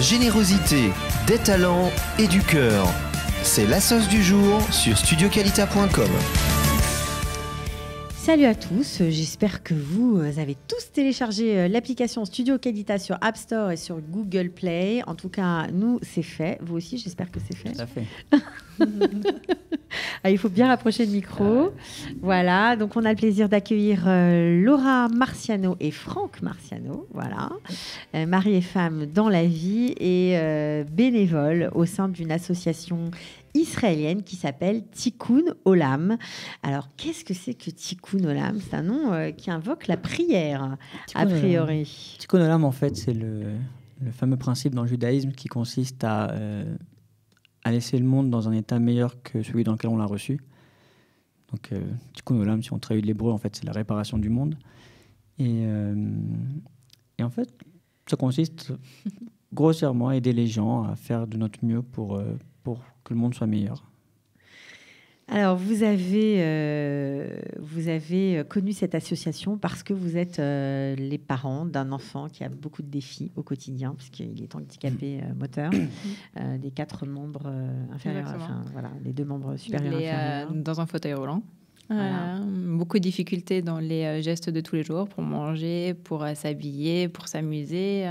générosité, des talents et du cœur. C'est la sauce du jour sur studioqualita.com. Salut à tous, j'espère que vous avez tous téléchargé l'application Studio Qualita sur App Store et sur Google Play. En tout cas, nous, c'est fait. Vous aussi, j'espère que c'est fait. Tout à fait. Il faut bien rapprocher le micro. Voilà, donc on a le plaisir d'accueillir Laura Marciano et Franck Marciano. Voilà, mari et femme dans la vie et bénévole au sein d'une association israélienne qui s'appelle Tikkun Olam. Alors, qu'est-ce que c'est que Tikkun Olam ? C'est un nom qui invoque la prière, a priori. Tikkun Olam, en fait, c'est le fameux principe dans le judaïsme qui consiste à laisser le monde dans un état meilleur que celui dans lequel on l'a reçu. Donc, Tikkun Olam, si on traduit de l'hébreu, en fait, c'est la réparation du monde. Et en fait, ça consiste grossièrement à aider les gens à faire de notre mieux pour que le monde soit meilleur. Alors, vous avez connu cette association parce que vous êtes les parents d'un enfant qui a beaucoup de défis au quotidien, puisqu'il est handicapé moteur, des 4 membres inférieurs, enfin, voilà, les 2 membres supérieurs inférieurs. Dans un fauteuil roulant. Voilà. Beaucoup de difficultés dans les gestes de tous les jours, pour manger, pour s'habiller, pour s'amuser.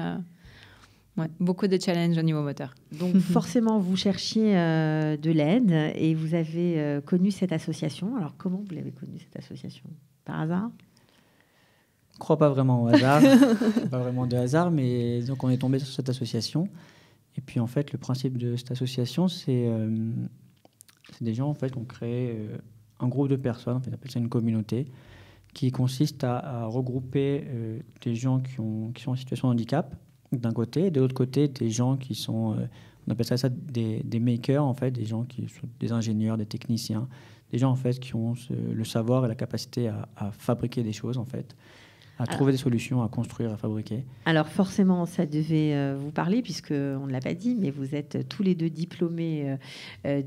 Ouais, beaucoup de challenges au niveau moteur. Donc forcément, vous cherchiez de l'aide et vous avez connu cette association. Alors comment vous l'avez connue, cette association ? Par hasard ? Je ne crois pas vraiment au hasard, pas vraiment de hasard, mais donc on est tombé sur cette association. Et puis en fait, le principe de cette association, c'est des gens en fait qui ont créé un groupe de personnes, en fait, on appelle ça une communauté, qui consiste à regrouper des gens qui sont en situation de handicap, d'un côté, et de l'autre côté, des gens qui sont, on appelle ça des makers, en fait, des gens qui sont des ingénieurs, des techniciens, des gens, en fait, qui ont le savoir et la capacité à fabriquer des choses, en fait, à trouver des solutions, à construire, à fabriquer. Alors forcément, ça devait vous parler, puisqu'on ne l'a pas dit, mais vous êtes tous les 2 diplômés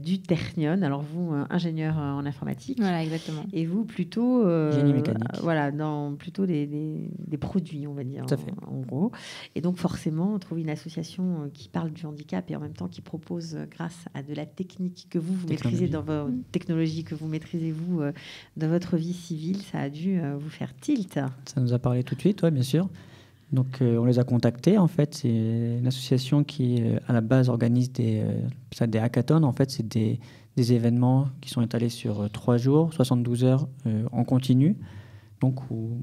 du Technion. Alors vous, ingénieur en informatique. Voilà, exactement. Et vous, plutôt... génie mécanique. Voilà, dans plutôt des produits, on va dire, Tout à fait. en gros. Et donc forcément, on trouve une association qui parle du handicap et en même temps qui propose, grâce à de la technique que vous maîtrisez dans vos technologies, que vous maîtrisez, vous, dans votre vie civile, ça a dû vous faire tilt. Ça nous a parlé tout de suite, oui, bien sûr. Donc, on les a contactés. En fait, c'est une association qui, à la base, organise des hackathons. En fait, c'est des événements qui sont étalés sur 3 jours, 72 heures en continu. Donc, où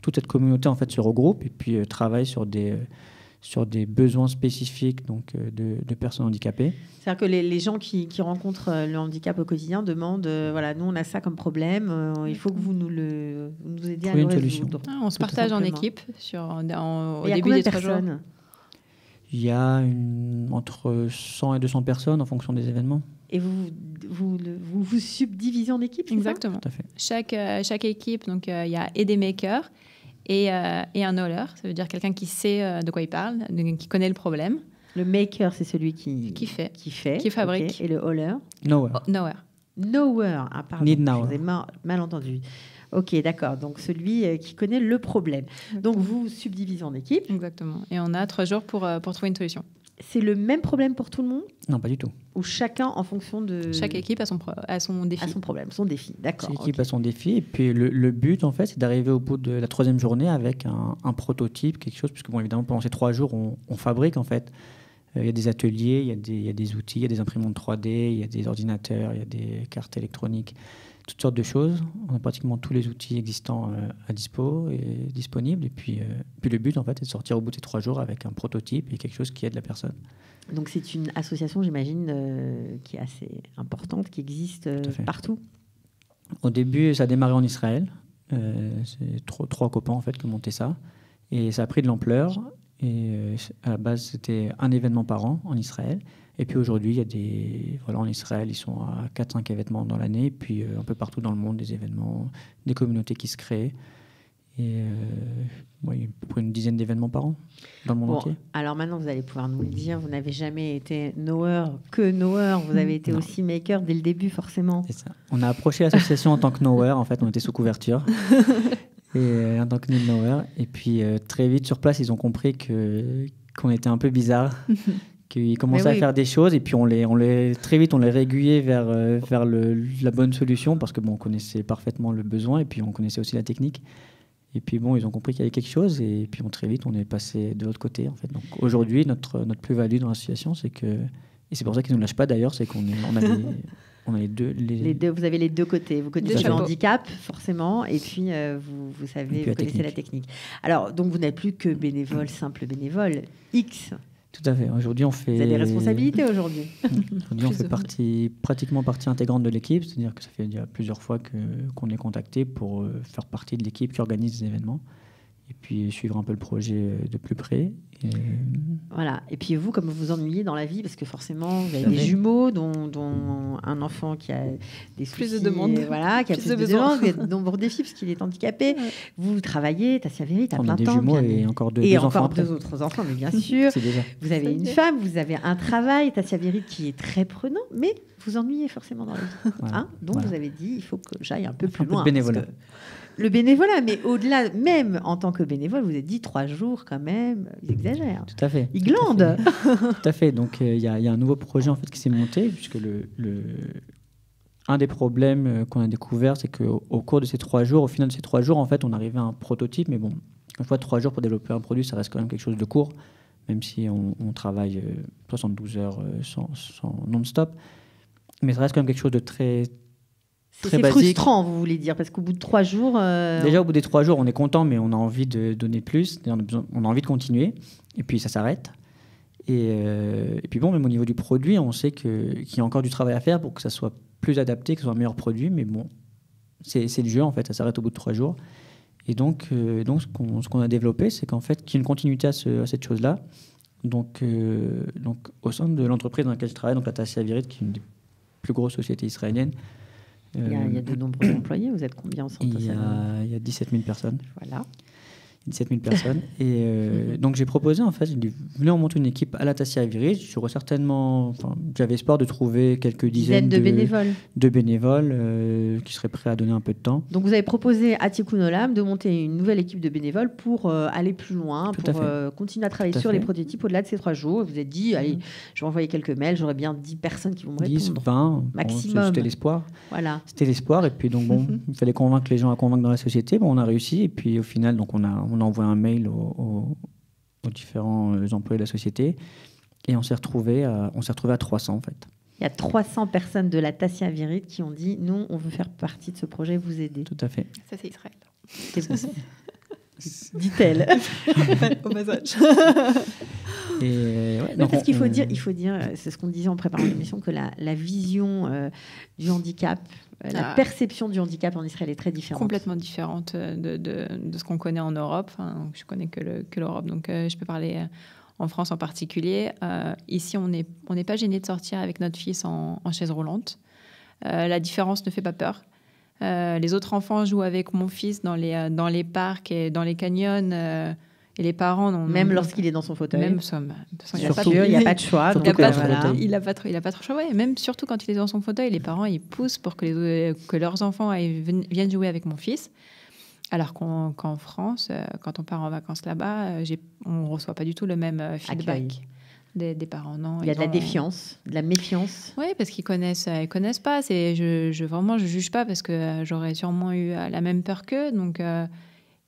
toute cette communauté, en fait, se regroupe et puis travaille sur des besoins spécifiques donc, de personnes handicapées. C'est-à-dire que les gens qui rencontrent le handicap au quotidien demandent, voilà, nous on a ça comme problème, il faut que vous nous aidiez à nous résoudre. On se partage en équipe au et début des 3 jours. Il y a entre 100 et 200 personnes en fonction des événements. Et vous subdivisez en équipes, c'est Exactement. Tout à fait. Chaque équipe, donc il y a des makers et un hauler, ça veut dire quelqu'un qui sait de quoi il parle, qui connaît le problème. Le maker, c'est celui qui fabrique. Okay. Et le hauler Knower. Knower. Ah, pardon, Need knower. je vous ai mal entendu. Ok, d'accord. Donc celui qui connaît le problème. Donc vous subdivisez en équipe. Exactement. Et on a 3 jours pour trouver une solution. C'est le même problème pour tout le monde ? Non, pas du tout. Ou chacun en fonction de... Chaque équipe a son défi. À son problème, son défi, d'accord. Chaque équipe a son défi. Et puis le but, en fait, c'est d'arriver au bout de la 3e journée avec un prototype, quelque chose, puisque bon, évidemment, pendant ces 3 jours, on fabrique, en fait. Il y a des ateliers, il y a des outils, il y a des imprimantes 3D, il y a des ordinateurs, il y a des cartes électroniques, toutes sortes de choses. On a pratiquement tous les outils existants à dispo et disponibles. Et puis le but, en fait, est de sortir au bout des 3 jours avec un prototype et quelque chose qui aide la personne. Donc c'est une association, j'imagine, qui est assez importante, qui existe partout. Au début, ça a démarré en Israël. C'est 3 copains, en fait, qui ont monté ça. Et ça a pris de l'ampleur. Et à la base, c'était un événement par an en Israël. Et puis aujourd'hui, il y a en Israël, ils sont à 4-5 événements dans l'année. Et puis un peu partout dans le monde, des événements, des communautés qui se créent. Et il y a à peu près une dizaine d'événements par an dans le monde entier. Alors maintenant, vous allez pouvoir nous le dire. Vous n'avez jamais été knower que knower. Vous avez été aussi maker dès le début, forcément. C'est ça. On a approché l'association en tant que knower. En fait, on était sous couverture. Et en tant que knower. Et puis très vite sur place, ils ont compris qu'on était un peu bizarres, qu'ils commençaient Mais à oui. faire des choses et puis très vite on les réguliait vers la bonne solution parce que bon, on connaissait parfaitement le besoin et puis on connaissait aussi la technique. Et puis bon, ils ont compris qu'il y avait quelque chose et puis très vite on est passé de l'autre côté en fait. Donc aujourd'hui notre plus-value dans l'association, c'est que, et c'est pour ça qu'ils nous lâchent pas d'ailleurs, c'est on a les deux. Vous avez les deux côtés. Vous connaissez Deux le chapeaux. handicap, forcément, et puis vous savez, Et puis vous connaissez la technique. Alors, donc, vous n'êtes plus que bénévole, simple bénévole. X. Tout à fait. Aujourd'hui, on fait. Vous avez des responsabilités aujourd'hui. Aujourd'hui, on fait pratiquement partie intégrante de l'équipe, c'est-à-dire que ça fait déjà plusieurs fois qu'on est contacté pour faire partie de l'équipe qui organise des événements et puis suivre un peu le projet de plus près. Et... Voilà. Et puis vous, comme vous vous ennuyez dans la vie, parce que forcément, vous avez Tout à des fait. jumeaux, dont un enfant qui a des soucis, Plus de demandes. voilà, qui a Plus plus de de besoins. demandes, de nombreux défis, parce qu'il est handicapé. Ouais. Vous travaillez, Tassia Vérit, à On plein a des temps. jumeaux puis et encore deux et enfants encore après. deux autres enfants, mais bien sûr. C'est déjà. Vous avez une femme, vous avez un travail, Tassia Vérit, qui est très prenant, mais vous ennuyez forcément dans la vie. Voilà. Hein, donc Voilà. vous avez dit, il faut que j'aille un peu plus Un peu de loin. bénévolat. parce que le bénévolat, mais au-delà, même en tant que bénévole, vous avez dit 3 jours quand même, ils exagèrent. Tout à fait. Ils Tout à glandent. fait. Tout à fait. Donc il y a un nouveau projet en fait qui s'est monté puisque un des problèmes qu'on a découvert, c'est qu'au cours de ces 3 jours, au final de ces 3 jours, en fait, on arrivait à un prototype. Mais bon, une fois 3 jours pour développer un produit, ça reste quand même quelque chose de court, même si on travaille 72 heures sans non-stop. Mais ça reste quand même quelque chose de très très C'est basique. frustrant, vous voulez dire, parce qu'au bout de 3 jours. Déjà, au bout des 3 jours, on est content, mais on a envie de donner plus. On a envie de continuer. Et puis, ça s'arrête. Et puis, bon, même au niveau du produit, on sait qu'il y a encore du travail à faire pour que ça soit plus adapté, que ce soit un meilleur produit. Mais bon, c'est le jeu, en fait. Ça s'arrête au bout de 3 jours. Et donc ce qu'on a développé, c'est qu'en fait, qu'il y ait une continuité à cette chose-là. Donc, au sein de l'entreprise dans laquelle je travaille, donc la Tassia Vérit, qui est une des plus grosses sociétés israéliennes, Il y a de nombreux employés, vous êtes combien en centre il y a 17 000 personnes. Voilà. 17 000 personnes. Et donc j'ai proposé, en fait, je dis, venez on monte une équipe à la Tassia Vérit. J'avais espoir de trouver quelques dizaines de bénévoles. de bénévoles qui seraient prêts à donner un peu de temps. Donc vous avez proposé à Tikkun Olam de monter une nouvelle équipe de bénévoles pour aller plus loin, Tout à pour fait. continuer à travailler Tout à sur fait. les prototypes au-delà de ces 3 jours. Vous vous êtes dit, allez, je vais envoyer quelques mails, j'aurai bien 10 personnes qui vont me 10, répondre. 20, bon, Maximum. c'était l'espoir. Voilà. C'était l'espoir. Et puis donc bon, il fallait convaincre les gens à convaincre dans la société. Bon, on a réussi. Et puis au final, donc on a envoyé un mail aux différents employés de la société. Et on s'est retrouvé à 300 en fait. Il y a 300 personnes de la Tassia Vérit qui ont dit, nous, on veut faire partie de ce projet, vous aider. Tout à fait. Ça, c'est Israël. Dit-elle. Au passage. Et ouais, Oui, donc parce qu'il faut on- dire, c'est ce qu'on disait en préparant l'émission, que la vision du handicap, la Ah. perception du handicap en Israël est très différente. Complètement différente de ce qu'on connaît en Europe. Enfin, je connais que l'Europe, donc je peux parler en France en particulier. Ici, on n'est pas gêné de sortir avec notre fils en chaise roulante. La différence ne fait pas peur. Les autres enfants jouent avec mon fils dans les parcs et dans les canyons. Et les parents n'ont Même lorsqu'il est dans son fauteuil. même somme. Bien sûr, il n'y a pas de choix. Surtout donc, que dans son voilà. fauteuil. Il n'a pas trop choix. Ouais. Même surtout quand il est dans son fauteuil, les parents ils poussent pour que leurs enfants viennent jouer avec mon fils. Alors qu'en France, quand on part en vacances là-bas, on ne reçoit pas du tout le même feedback des parents. Non, Il y a de la ont- défiance, de la méfiance. Oui, parce qu'ils connaissent pas. Vraiment, je juge pas parce que j'aurais sûrement eu la même peur qu'eux. Donc,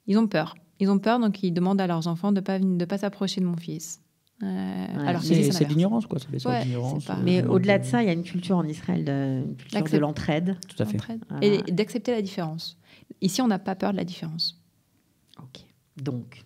ils ont peur. Ils ont peur, donc ils demandent à leurs enfants de pas s'approcher de mon fils. Alors que c'est l'inverse. de l'ignorance, quoi. C'est Ouais, l'ignorance. c'est pas- Mais au-delà de ça, il y a une culture en Israël, une culture de L'accept- l'entraide. Tout à fait. L'entraide. Voilà. Et d'accepter la différence. Ici, on n'a pas peur de la différence. Ok. Donc,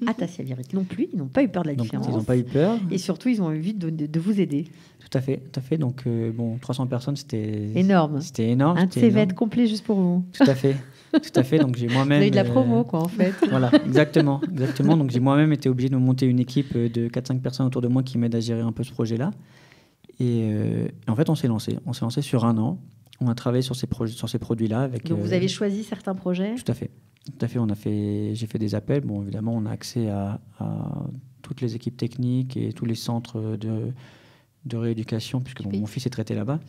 à Tassia Vérit non plus, ils n'ont pas eu peur de la Donc différence. ils n'ont pas eu peur. Et surtout, ils ont envie de vous aider. Tout à fait, tout à fait. Donc bon, 300 personnes, c'était Énorme. C'était énorme. Un de c'était ces vêtements énorme. complet juste pour vous. Tout à fait, tout à fait. Donc j'ai Vous moi-même. avez eu de la promo, quoi, en fait. Voilà, exactement. Donc j'ai moi-même été obligé de me monter une équipe de 4-5 personnes autour de moi qui m'aident à gérer un peu ce projet-là. Et en fait, on s'est lancé. On s'est lancé sur 1 an. On a travaillé sur ces produits-là avec. Donc, vous avez choisi certains projets. Tout à fait. Tout à fait. J'ai fait des appels. Bon, évidemment, on a accès à toutes les équipes techniques et tous les centres de rééducation, puisque bon, mon fils est traité là-bas.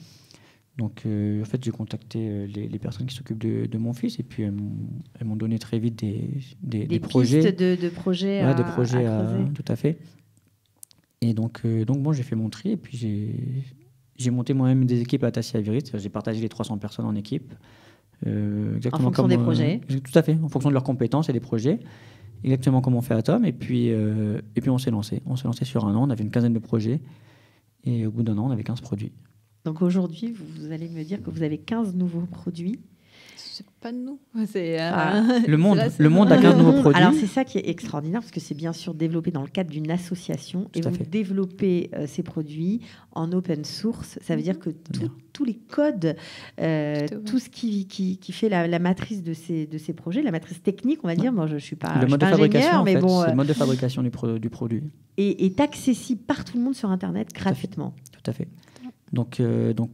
Donc, en fait, j'ai contacté les personnes qui s'occupent de mon fils, et puis elles m'ont donné très vite des Des projets. pistes de projets Ouais, à, des projets à creuser. tout à fait. Et donc bon, j'ai fait mon tri et puis j'ai monté moi-même des équipes à Tassia-Viry. J'ai partagé les 300 personnes en équipe. En fonction des projets. Tout à fait, en fonction de leurs compétences et des projets. Exactement comme on fait à Tom. Et puis on s'est lancé. On s'est lancé sur 1 an. On avait une quinzaine de projets. Et au bout d'1 an, on avait 15 produits. Donc aujourd'hui, vous allez me dire que vous avez 15 nouveaux produits. C'est pas de nous. C'est le monde a 15 nouveaux produits. Alors c'est ça qui est extraordinaire parce que c'est bien sûr développé dans le cadre d'une association et vous développez ces produits en open source. Ça veut dire que tous les codes, tout ce qui fait la matrice de ces projets, la matrice technique, on va dire. Moi, je suis pas le mode de fabrication, mais bon, c'est le mode de fabrication du produit. Est accessible par tout le monde sur Internet gratuitement. Tout à fait. Donc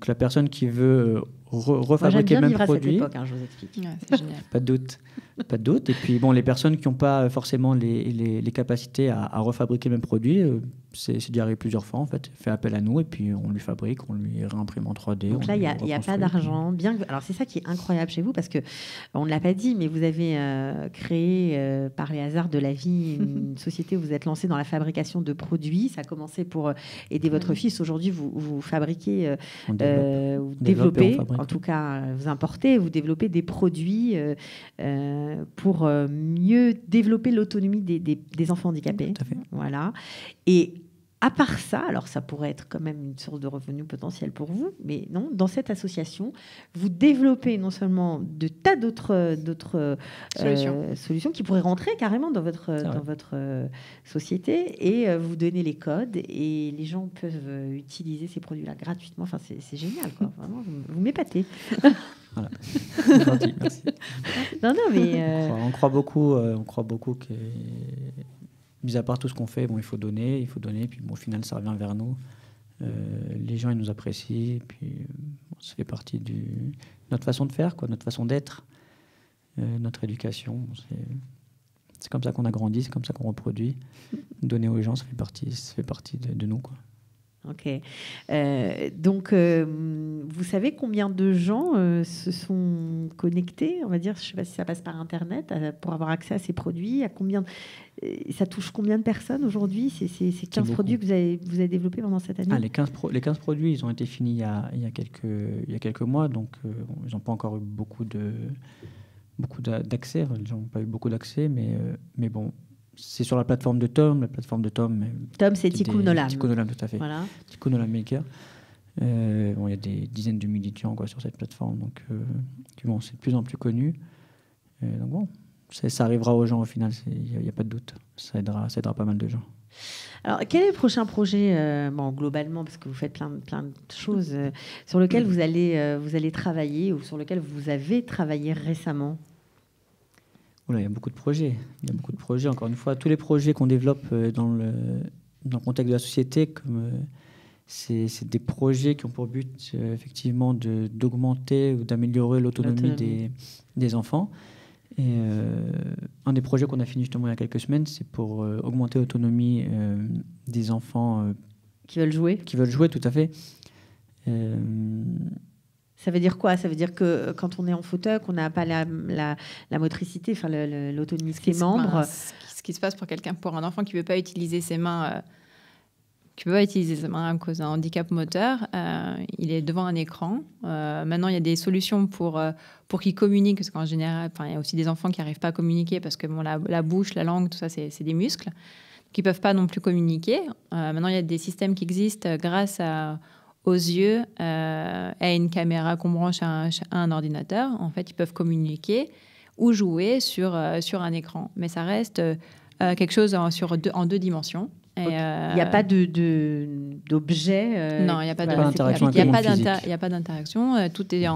la personne qui veut refabriquer le même produit. Époque, je vous explique. Ouais, c'est génial. Pas de doute. Et puis bon, les personnes qui n'ont pas forcément les capacités à refabriquer le même produit, c'est déjà arrivé plusieurs fois en fait. Fait appel à nous et puis on lui fabrique, on lui réimprime en 3D. Donc là, il n'y a pas d'argent. Alors c'est ça qui est incroyable chez vous parce que on ne l'a pas dit, mais vous avez créé par les hasards de la vie une société où vous êtes lancé dans la fabrication de produits. Ça a commencé pour aider votre fils. Aujourd'hui, vous fabriquez, vous développez, en tout cas, vous importez, vous développez des produits pour mieux développer l'autonomie des enfants handicapés. Tout à fait. Voilà. Et à part ça, alors ça pourrait être quand même une source de revenus potentielle pour vous, mais non, dans cette association, vous développez non seulement de tas d'autres solutions qui pourraient rentrer carrément dans votre société et vous donnez les codes et les gens peuvent utiliser ces produits-là gratuitement. Enfin, c'est génial, quoi. Vraiment, vous m'épatez. Voilà. C'est gentil, merci. Non, mais on croit beaucoup que, mis à part tout ce qu'on fait, il faut donner, puis au final, ça revient vers nous. Les gens, ils nous apprécient, et puis ça fait partie de notre façon de faire, quoi, notre façon d'être, notre éducation. C'est comme ça qu'on a grandi, c'est comme ça qu'on reproduit. Donner aux gens, ça fait partie de nous, quoi. Ok. Donc, vous savez combien de gens se sont connectés, on va dire, je ne sais pas si ça passe par Internet, pour avoir accès à ces produits. Ça touche combien de personnes aujourd'hui, ces 15 produits que vous avez développés pendant cette année? Les 15 produits, ils ont été finis il y a quelques mois, donc ils n'ont pas encore eu beaucoup d'accès. Ils n'ont pas eu beaucoup d'accès, mais bon. C'est sur la plateforme de Tom. Tom, c'est Tikkun Olam. Tikkun Olam, tout à fait. Voilà. Tikkun Olam Maker. Il y a des dizaines de milliers de gens sur cette plateforme. Donc, c'est de plus en plus connu. Donc, bon, ça arrivera aux gens au final. Il n'y a pas de doute. Ça aidera pas mal de gens. Alors, quel est le prochain projet, globalement, parce que vous faites plein de choses, sur lequel vous allez travailler ou sur lequel vous avez travaillé récemment? Il y a beaucoup de projets. Encore une fois, tous les projets qu'on développe dans le contexte de la société, c'est des projets qui ont pour but effectivement d'augmenter ou d'améliorer l'autonomie des enfants. Et un des projets qu'on a fini justement il y a quelques semaines, c'est pour augmenter l'autonomie des enfants qui veulent jouer. Qui veulent jouer, tout à fait. Ça veut dire quoi? Ça veut dire que quand on est en fauteuil, qu'on n'a pas la motricité, enfin l'autonomie de ses membres. Ce qui se passe pour un enfant qui ne veut pas utiliser ses mains, à cause d'un handicap moteur, il est devant un écran. Maintenant, il y a des solutions pour qu'il communique, parce qu'en général, il y a aussi des enfants qui n'arrivent pas à communiquer parce que la bouche, la langue, tout ça, c'est des muscles qui ne peuvent pas non plus communiquer. Maintenant, il y a des systèmes qui existent grâce aux yeux, à une caméra qu'on branche à un ordinateur. En fait, ils peuvent communiquer ou jouer sur un écran. Mais ça reste quelque chose en 2 dimensions. Il n'y a pas d'objet. Non, il n'y a pas d'interaction. Il n'y a pas d'interaction. Tout est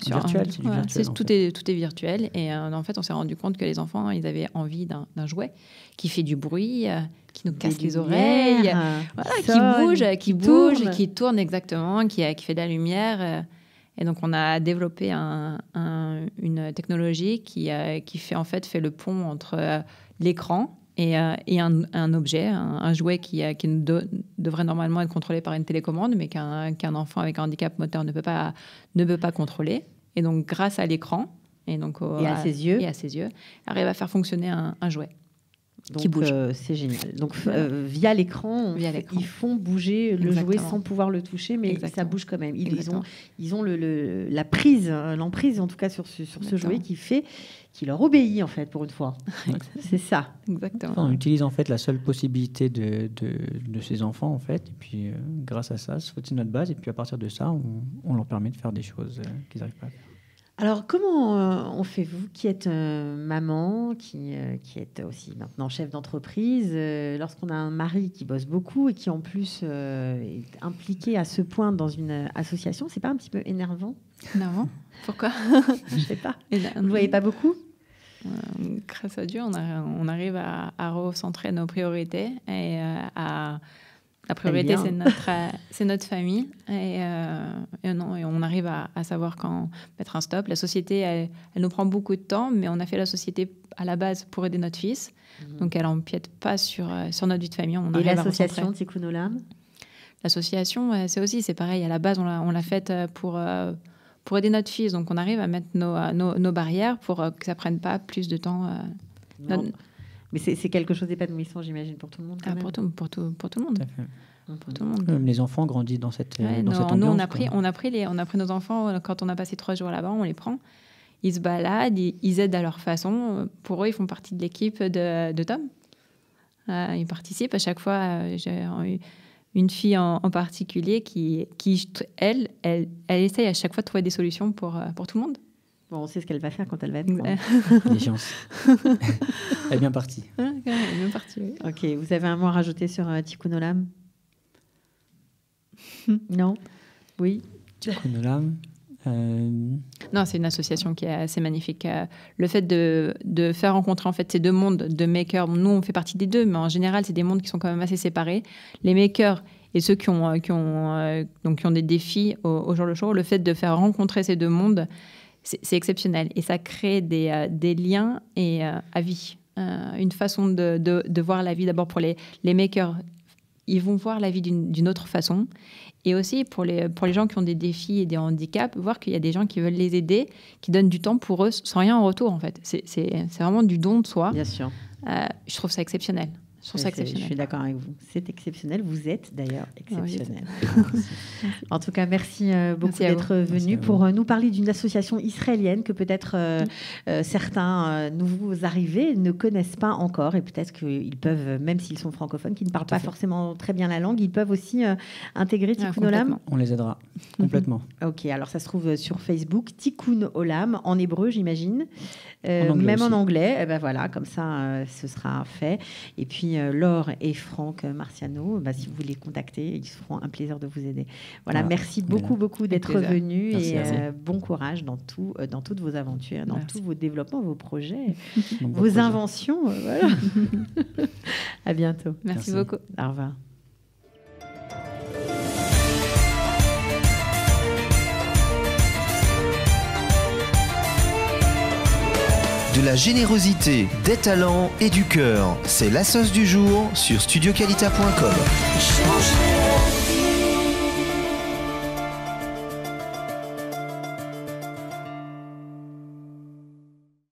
virtuel. Tout est virtuel. Et en fait, on s'est rendu compte que les enfants, ils avaient envie d'un jouet qui fait du bruit, qui nous casse les oreilles, qui bouge, qui tourne exactement, qui fait de la lumière. Et donc, on a développé une technologie qui fait le pont entre l'écran et un objet, un jouet qui devrait normalement être contrôlé par une télécommande, mais qu'un enfant avec un handicap moteur ne peut pas contrôler. Et donc, grâce à l'écran et à ses yeux, arrive à faire fonctionner un jouet. Donc, qui bouge. C'est génial. Donc, Voilà. via l'écran, Via l'écran. ils font bouger le jouet Exactement. sans pouvoir le toucher, mais ça Exactement. bouge quand même. Ils Exactement. ont la prise, l'emprise en tout cas sur ce jouet qui leur obéit en fait pour une fois. C'est ça. Exactement. On utilise en fait la seule possibilité de ces enfants en fait, et puis grâce à ça, c'est notre base, et puis à partir de ça, on leur permet de faire des choses qu'ils n'arrivent pas à faire. Alors, comment on fait, vous qui êtes maman, qui êtes aussi maintenant chef d'entreprise, lorsqu'on a un mari qui bosse beaucoup et qui en plus est impliqué à ce point dans une association, c'est pas un petit peu énervant? Non. Pourquoi? Je sais pas. Vous ne voyez pas beaucoup? Grâce à Dieu, on arrive à recentrer nos priorités et la priorité, c'est notre famille. Et on arrive à savoir quand mettre un stop. La société, elle nous prend beaucoup de temps, mais on a fait la société à la base pour aider notre fils. Donc, elle n'empiète pas sur notre vie de famille. Et l'association Tikkun Olam? L'association, c'est pareil. À la base, on l'a faite pour aider notre fils. Donc, on arrive à mettre nos barrières pour que ça ne prenne pas plus de temps. Mais c'est quelque chose d'épanouissant, j'imagine, pour tout le monde. Pour tout le monde. Pour tout le monde. Même les enfants grandissent dans cette ambiance. Nous, on a pris nos enfants quand on a passé 3 jours là-bas, on les prend. Ils se baladent, ils aident à leur façon. Pour eux, ils font partie de l'équipe de Tom. Ils participent à chaque fois. J'ai une fille en particulier qui elle essaye à chaque fois de trouver des solutions pour tout le monde. Bon, on sait ce qu'elle va faire quand elle va être grande. Les chances. Elle est bien partie. Elle est bien partie, oui. Ok, vous avez un mot à rajouter sur Tikkun Olam? Non? Oui? Tikkun Olam. Non, c'est une association qui est assez magnifique. Le fait de faire rencontrer en fait ces deux mondes de makers, nous on fait partie des deux, mais en général c'est des mondes qui sont quand même assez séparés. Les makers et ceux qui ont des défis au jour le jour, le fait de faire rencontrer ces deux mondes, c'est exceptionnel et ça crée des liens et à vie. Une façon de voir la vie d'abord pour les makers. Ils vont voir la vie d'une autre façon. Et aussi pour les gens qui ont des défis et des handicaps, voir qu'il y a des gens qui veulent les aider, qui donnent du temps pour eux sans rien en retour, en fait. C'est vraiment du don de soi. Bien sûr. Je trouve ça exceptionnel. Je suis d'accord avec vous. C'est exceptionnel. Vous êtes d'ailleurs exceptionnel. En tout cas, merci beaucoup d'être venu pour nous parler d'une association israélienne que peut-être certains nouveaux arrivés ne connaissent pas encore et peut-être qu'ils peuvent, même s'ils sont francophones, qui ne parlent pas forcément très bien la langue, ils peuvent aussi intégrer Tikkun Olam. On les aidera complètement. Ok, alors ça se trouve sur Facebook, Tikkun Olam, en hébreu, j'imagine. Même en anglais. Et ben voilà, comme ça, ce sera fait. Et puis, Laure et Franck Marciano, si vous voulez contacter, ils se feront un plaisir de vous aider. Voilà, merci beaucoup d'être venus et bon courage dans toutes vos aventures, dans tous vos développements, vos projets, vos inventions. Voilà. À bientôt. Merci beaucoup. Au revoir. De la générosité, des talents et du cœur. C'est la sauce du jour sur studioqualita.com.